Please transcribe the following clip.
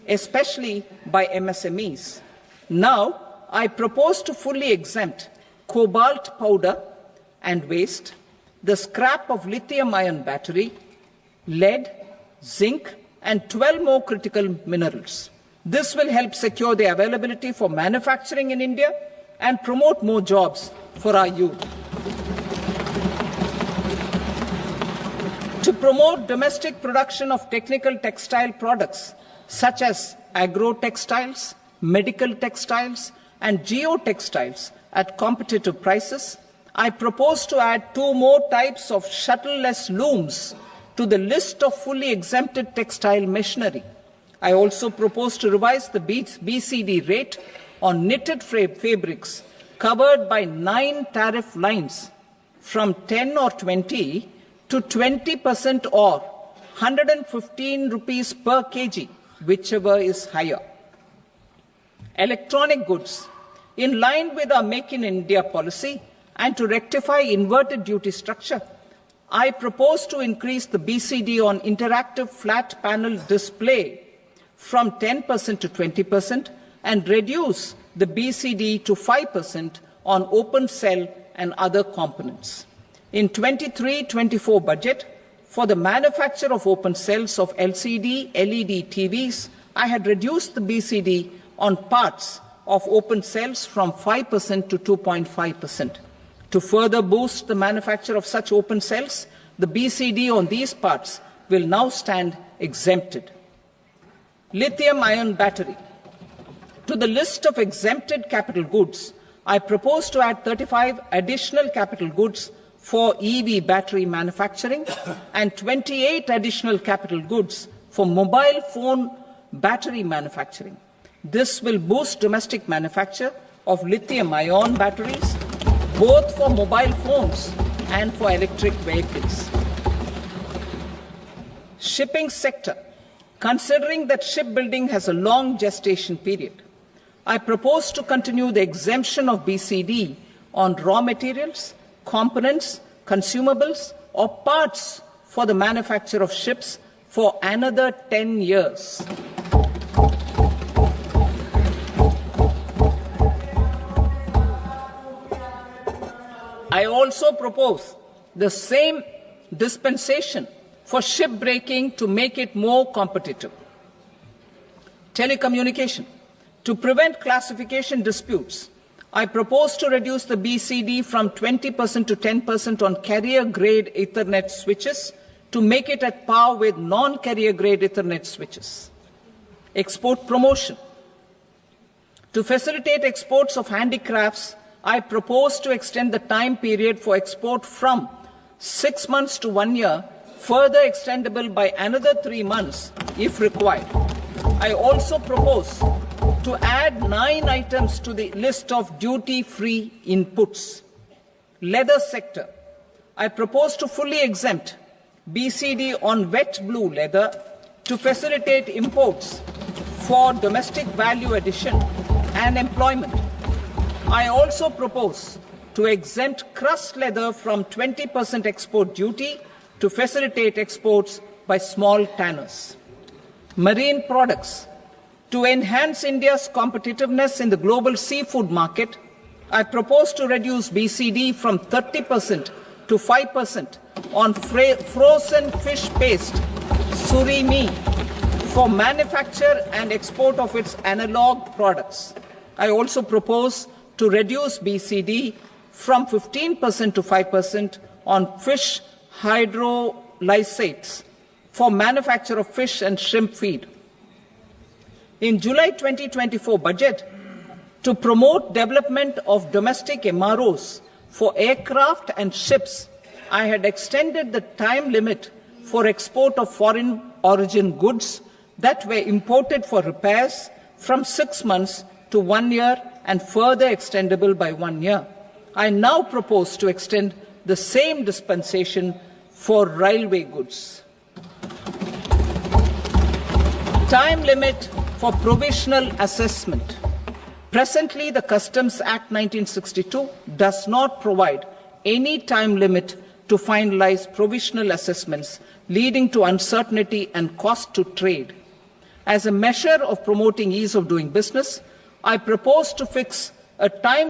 especially by MSMEs. Now, I propose to fully exempt cobalt powder and waste, the scrap of lithium-ion battery, lead, zinc, and 12 more critical minerals. This will help secure the availability for manufacturing in India and promote more jobs for our youth. To promote domestic production of technical textile products such as agro-textiles, medical textiles, and geotextiles at competitive prices, I propose to add 2 more types of shuttle-less looms to the list of fully exempted textile machinery. I also propose to revise the BCD rate on knitted fabrics covered by 9 tariff lines from 10 or 20 to 20% or 115 rupees per kg, whichever is higher. Electronic goods. In line with our Make in India policy and to rectify inverted duty structure, I propose to increase the BCD on interactive flat panel display from 10% to 20% and reduce the BCD to 5% on open cell and other components. In 23-24 budget, for the manufacture of open cells of LCD, LED TVs, I had reduced the BCD on parts of open cells from 5% to 2.5%. To further boost the manufacture of such open cells, the BCD on these parts will now stand exempted. Lithium-ion battery. To the list of exempted capital goods, I propose to add 35 additional capital goods for EV battery manufacturing and 28 additional capital goods for mobile phone battery manufacturing. This will boost domestic manufacture of lithium-ion batteries, both for mobile phones and for electric vehicles. Shipping sector. Considering that shipbuilding has a long gestation period, I propose to continue the exemption of BCD on raw materials, components, consumables, or parts for the manufacture of ships for another 10 years. I also propose the same dispensation for shipbreaking to make it more competitive. Telecommunication. To prevent classification disputes, I propose to reduce the BCD from 20% to 10% on carrier-grade Ethernet switches to make it at par with non-carrier-grade Ethernet switches. Export promotion. To facilitate exports of handicrafts, I propose to extend the time period for export from 6 months to 1 year, further extendable by another 3 months if required. I also propose to add 9 items to the list of duty-free inputs. Leather sector. I propose to fully exempt BCD on wet blue leather to facilitate imports for domestic value addition and employment. I also propose to exempt crust leather from 20% export duty to facilitate exports by small tanners. Marine products. To enhance India's competitiveness in the global seafood market, I propose to reduce BCD from 30% to 5% on frozen fish paste, surimi, for manufacture and export of its analog products. I also propose to reduce BCD from 15% to 5% on fish hydrolysates for manufacture of fish and shrimp feed. In July 2024 budget, to promote development of domestic MROs for aircraft and ships, I had extended the time limit for export of foreign origin goods that were imported for repairs from 6 months to 1 year and further extendable by 1 year. I now propose to extend the same dispensation for railway goods. Time limit for provisional assessment. Presently, the Customs Act 1962 does not provide any time limit to finalize provisional assessments, leading to uncertainty and cost to trade. As a measure of promoting ease of doing business, I propose to fix a time